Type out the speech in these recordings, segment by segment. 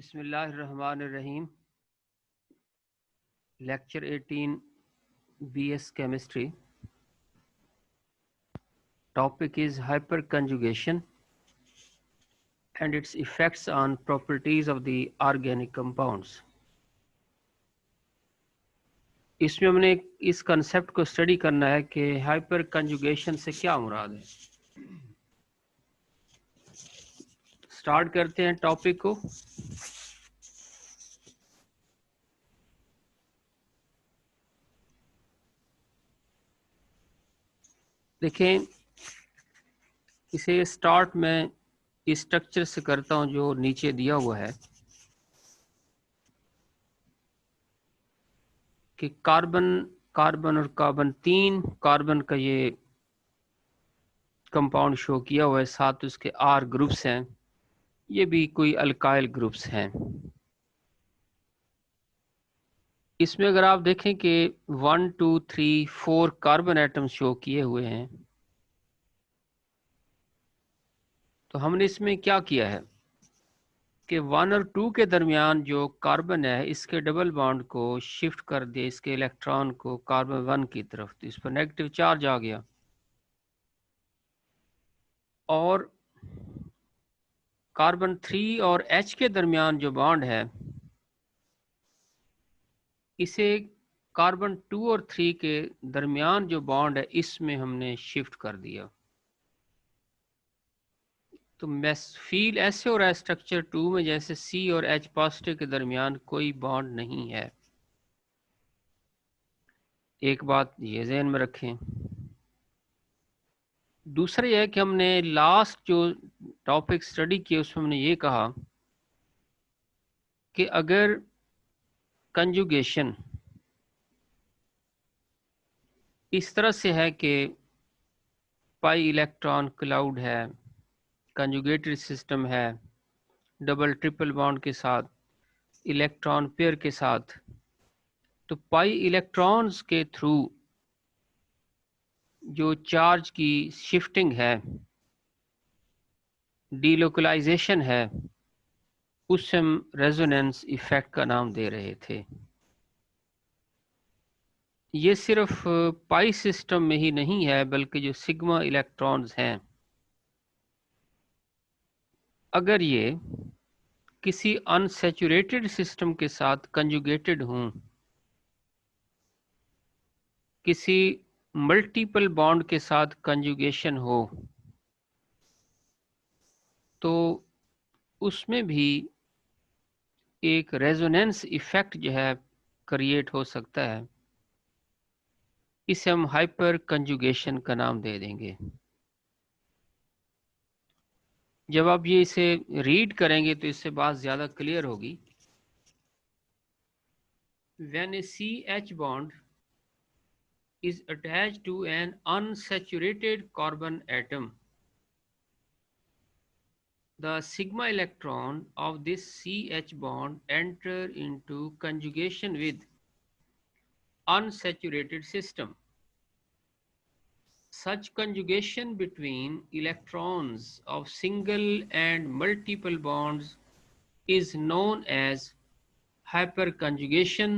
बिस्मिल्लाहिर्रहमानिर्रहीम। Lecture 18 BS Chemistry. Topic is hyperconjugation and its effects on properties of the organic compounds. इसमें हमने इस concept को study करना है कि हाइपर कंजुगेशन से क्या मुराद है। स्टार्ट करते हैं टॉपिक को। देखें, इसे स्टार्ट में इस स्ट्रक्चर से करता हूं जो नीचे दिया हुआ है कि कार्बन और कार्बन, 3 कार्बन का ये कंपाउंड शो किया हुआ है, साथ उसके आर ग्रुप्स हैं, ये भी कोई अल्काइल ग्रुप्स हैं। इसमें अगर आप देखें कि 1 2 3 4 कार्बन एटम शो किए हुए हैं, तो हमने इसमें क्या किया है कि 1 और 2 के दरमियान जो कार्बन है, इसके डबल बॉन्ड को शिफ्ट कर दिया, इसके इलेक्ट्रॉन को कार्बन 1 की तरफ, तो इस पर नेगेटिव चार्ज आ गया। और कार्बन 3 और H के दरमियान जो बॉन्ड है, इसे कार्बन 2 और 3 के दरमियान जो बॉन्ड है, इसमें हमने शिफ्ट कर दिया। तो फील ऐसे हो रहा है स्ट्रक्चर 2 में जैसे C और H पॉजिटिव के दरमियान कोई बॉन्ड नहीं है। एक बात ये ज़हन में रखें। दूसरा यह है कि हमने लास्ट जो टॉपिक स्टडी किया उसमें हमने ये कहा कि अगर कंजुगेशन इस तरह से है कि पाई इलेक्ट्रॉन क्लाउड है, कंजुगेटेड सिस्टम है, डबल ट्रिपल बॉन्ड के साथ, इलेक्ट्रॉन पेयर के साथ, तो पाई इलेक्ट्रॉन्स के थ्रू जो चार्ज की शिफ्टिंग है, डीलोकलाइजेशन है, उसे हम रेजोनेंस इफेक्ट का नाम दे रहे थे। ये सिर्फ पाई सिस्टम में ही नहीं है, बल्कि जो सिग्मा इलेक्ट्रॉन्स हैं, अगर ये किसी अनसैचुरेटेड सिस्टम के साथ कंजुगेटेड हों, किसी मल्टीपल बॉन्ड के साथ कंजुगेशन हो, तो उसमें भी एक रेजोनेंस इफेक्ट जो है क्रिएट हो सकता है। इसे हम हाइपर कंजुगेशन का नाम दे देंगे। जब आप ये इसे रीड करेंगे तो इससे बात ज़्यादा क्लियर होगी। When a CH bond is attached to an unsaturated carbon atom, the sigma electron of this CH bond enter into conjugation with unsaturated system. Such conjugation between electrons of single and multiple bonds is known as hyperconjugation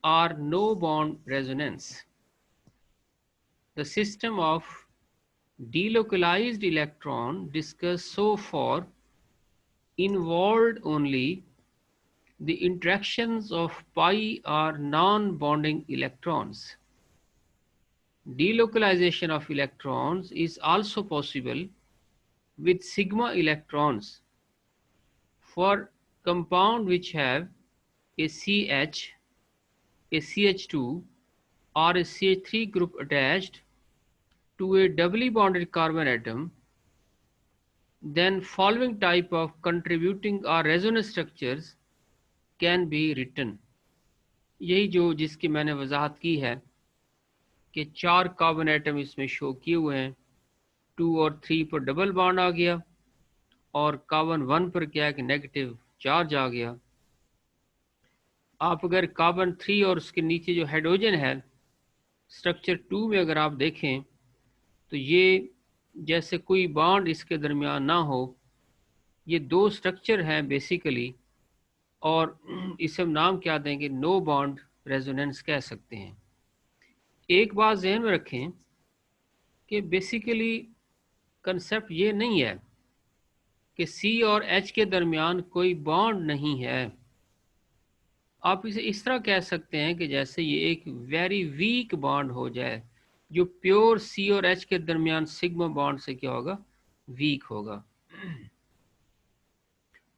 or no bond resonance. The system of delocalized electron discussed so far involved only the interactions of pi or non-bonding electrons. Delocalization of electrons is also possible with sigma electrons for compound which have a CH, a CH2 or a CH3 group attached to a doubly bonded carbon atom. Then following type of contributing or resonance structures can be written. यही जो जिसकी मैंने वजाहत की है कि 4 carbon atom इसमें show किए हुए हैं, 2 और 3 पर डबल बॉन्ड आ गया और कार्बन 1 पर क्या है कि नेगेटिव चार्ज आ गया। आप अगर कार्बन 3 और उसके नीचे जो हाइड्रोजन है स्ट्रक्चर 2 में अगर आप देखें तो ये जैसे कोई बॉन्ड इसके दरमियान ना हो। ये 2 स्ट्रक्चर हैं बेसिकली, और इसे हम नाम क्या देंगे, नो बॉन्ड रेजोनेंस कह सकते हैं। एक बात ज़हन में रखें कि बेसिकली कंसेप्ट ये नहीं है कि सी और एच के दरमियान कोई बॉन्ड नहीं है। आप इसे इस तरह कह सकते हैं कि जैसे ये एक वेरी वीक बॉन्ड हो जाए, जो प्योर सी और एच के दरमियान सिग्मा बॉन्ड से क्या होगा, वीक होगा।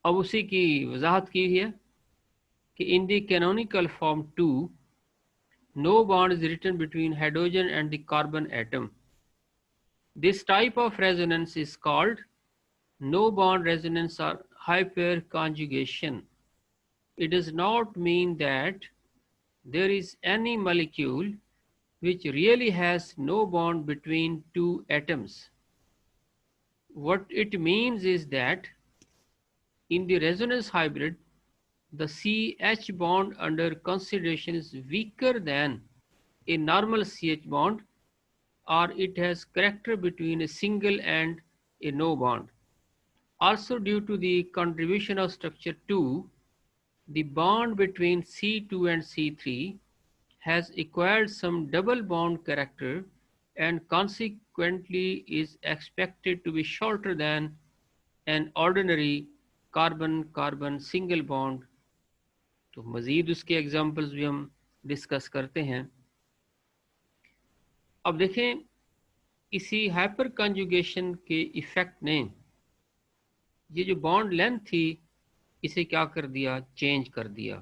अब उसी की वजाहत की है कि in the canonical form 2 no bond is written between hydrogen and the carbon atom. This type of resonance is called no bond resonance or hyperconjugation. It does not mean that there is any molecule which really has no bond between two atoms. What it means is that in the resonance hybrid, the CH bond under consideration is weaker than a normal CH bond, or it has character between a single and a no bond. Also, due to the contribution of structure 2, the bond between C2 and C3 has acquired some double bond character and consequently is expected to be shorter than an ordinary carbon-carbon single bond. तो मज़ीद उसके examples भी हम discuss करते हैं। अब देखें, इसी हाइपर कंजुगेशन के इफ़ेक्ट ने ये जो बॉन्ड लेंथ थी इसे क्या कर दिया, चेंज कर दिया।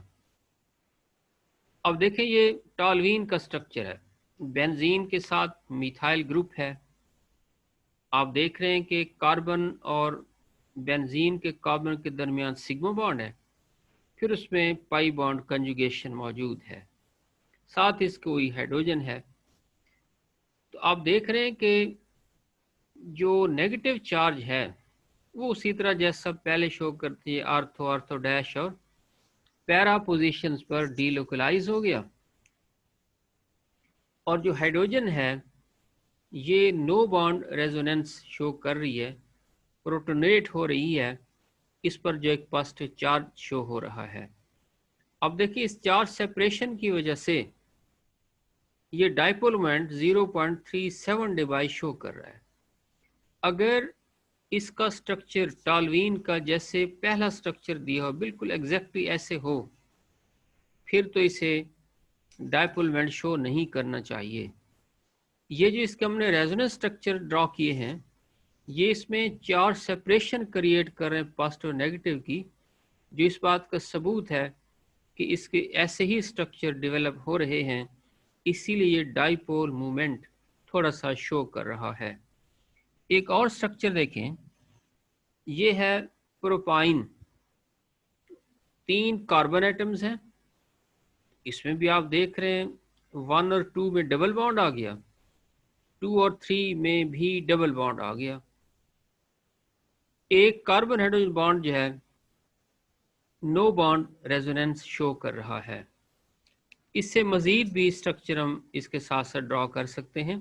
अब देखें, ये टॉलवीन का स्ट्रक्चर है, बेंजीन के साथ मिथाइल ग्रुप है। आप देख रहे हैं कि कार्बन और बेंजीन के कार्बन के दरमियान सिग्मा बॉन्ड है, फिर उसमें पाई बॉन्ड कंजुगेशन मौजूद है, साथ ही कोई हाइड्रोजन है। तो आप देख रहे हैं कि जो नेगेटिव चार्ज है वो उसी तरह जैसा पहले शो करती है, आर्थो आर्थो डैश और पैरा पोजीशंस पर डीलोकलाइज हो गया, और जो हाइड्रोजन है ये नो बॉन्ड रेजोनेंस शो कर रही है, प्रोटोनेट हो रही है, इस पर जो एक पॉजिटिव चार्ज शो हो रहा है। अब देखिए, इस चार्ज सेपरेशन की वजह से ये डाइपोल मोमेंट 0.37 डिवाइस शो कर रहा है। अगर इसका स्ट्रक्चर टॉलवीन का जैसे पहला स्ट्रक्चर दिया हो, बिल्कुल एग्जैक्टली ऐसे हो, फिर तो इसे डाइपोल मोमेंट शो नहीं करना चाहिए। ये जो इसके हमने रेजोनेंस स्ट्रक्चर ड्रॉ किए हैं, ये इसमें चार्ज सेपरेशन क्रिएट कर रहे हैं पॉजिटिव नेगेटिव की, जो इस बात का सबूत है कि इसके ऐसे ही स्ट्रक्चर डेवलप हो रहे हैं, इसीलिए ये डाइपोल मूवमेंट थोड़ा सा शो कर रहा है। एक और स्ट्रक्चर देखें, ये है प्रोपाइन। 3 कार्बन एटम्स हैं, इसमें भी आप देख रहे हैं 1 और 2 में डबल बॉन्ड आ गया, 2 और 3 में भी डबल बॉन्ड आ गया। एक कार्बन हाइड्रोजन बॉन्ड जो है नो बॉन्ड रेजोनेंस शो कर रहा है। इससे मजीद भी स्ट्रक्चर हम इसके साथ साथ ड्रॉ कर सकते हैं।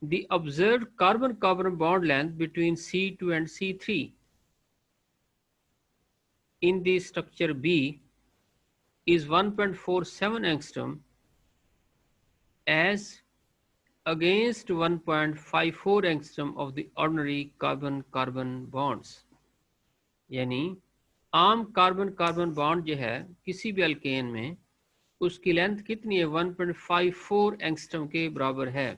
The observed carbon-carbon bond length between C2 and C3 in the structure B is 1.47 angstrom as against 1.54 angstrom of the ordinary carbon-carbon bonds। यानी आम कार्बन-कार्बन बॉन्ड जो है किसी भी अल्केन में, उसकी लेंथ कितनी है, 1.54 एंगस्ट्रम के बराबर है।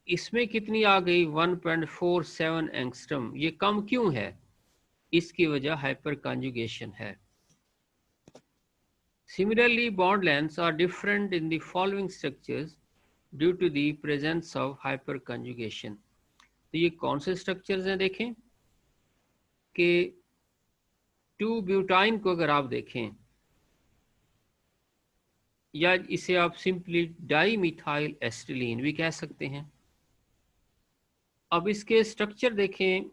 इसमें कितनी आ गई, 1.47 एंगस्ट्रम। ये कम क्यों है, इसकी वजह हाइपर कंजुगेशन है। Similarly, bond lengths are different in the following structures due to the presence of hyperconjugation। तो ये कौन से स्ट्रक्चर्स हैं, देखें कि 2 ब्यूटाइन को अगर आप देखें, या इसे आप सिंपली डाई मिथाइल एसिटिलीन भी कह सकते हैं। अब इसके स्ट्रक्चर देखें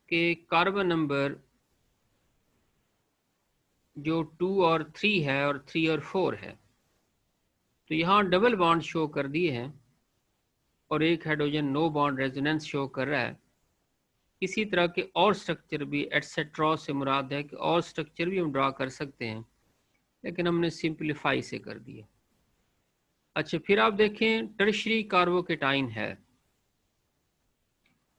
कि कार्बन नंबर जो 2 और 3 है और 3 और 4 है, तो यहाँ डबल बॉन्ड शो कर दिए हैं और एक hydrogen no bond resonance show कर रहा है। इसी तरह के और स्ट्रक्चर भी एटसेट्रा से मुराद है कि और स्ट्रक्चर भी हम ड्रा कर सकते हैं, लेकिन हमने सिंपलीफाई से कर दिया। अच्छा, फिर आप देखें टर्शरी कार्बोकेटाइन है।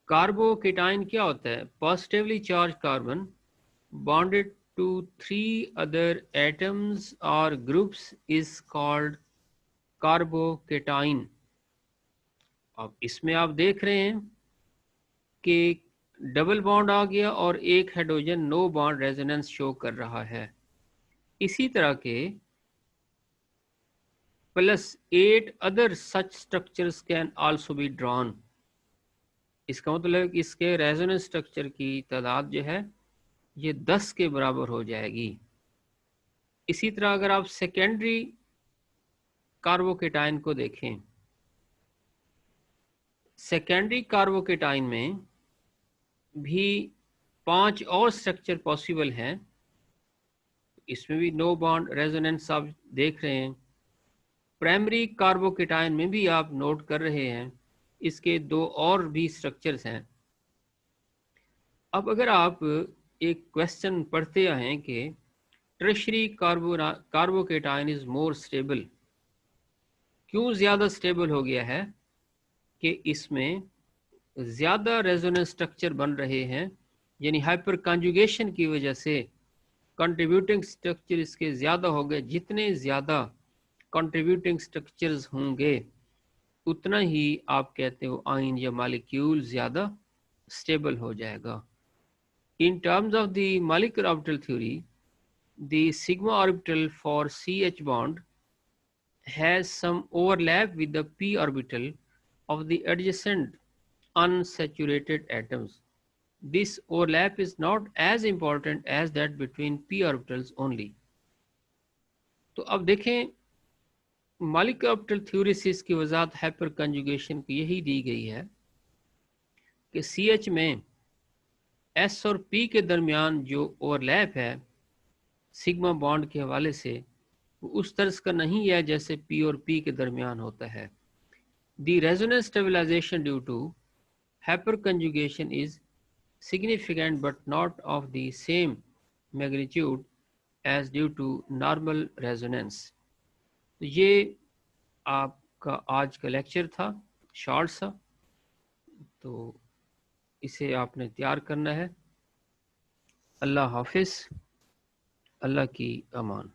कार्बोकेटाइन क्या होता है? Positively charge carbon bonded to three other atoms or groups is called carbocation। अब इसमें आप देख रहे हैं कि डबल बॉन्ड आ गया और एक hydrogen no bond resonance show कर रहा है। इसी तरह के plus 8 other such structures can also be drawn. इसका मतलब इसके रेजोनेंस स्ट्रक्चर की तादाद जो है ये 10 के बराबर हो जाएगी। इसी तरह अगर आप सेकेंडरी कार्बोकेटाइन को देखें, सेकेंडरी कार्बोकेटाइन में भी 5 और स्ट्रक्चर पॉसिबल हैं। इसमें भी नो बॉन्ड रेजोनेंस आप देख रहे हैं। प्राइमरी कार्बोकेटाइन में भी आप नोट कर रहे हैं, इसके 2 और भी स्ट्रक्चर्स हैं। अब अगर आप एक क्वेश्चन पढ़ते हैं कि tertiary carbocation is more stable, क्यों ज़्यादा स्टेबल हो गया है? कि इसमें ज़्यादा रेजोनेंस स्ट्रक्चर बन रहे हैं, यानी हाइपर कॉन्जुगेशन की वजह से कंट्रीब्यूटिंग स्ट्रक्चर इसके ज़्यादा हो गए। जितने ज़्यादा कंट्रीब्यूटिंग स्ट्रक्चर्स होंगे उतना ही आप कहते हो आयन या मॉलिक्यूल ज़्यादा स्टेबल हो जाएगा। In terms of the molecular orbital theory, the sigma orbital for CH bond has some overlap with the p orbital of the adjacent unsaturated atoms. This overlap is not as important as that between p orbitals only. तो अब देखें molecular orbital theory से इसकी वजाहत hyper conjugation की यही दी गई है कि CH में S और P के दरमियान जो ओवरलैप है सिग्मा बॉन्ड के हवाले से, वो उस तर्ज का नहीं है जैसे P और P के दरमियान होता है। The resonance stabilization due to hyperconjugation is significant but not of the same magnitude as due to normal resonance। तो ये आपका आज का लेक्चर था, शॉर्ट सा, तो इसे आपने तैयार करना है। अल्लाह हाफिज़, अल्लाह की अमान।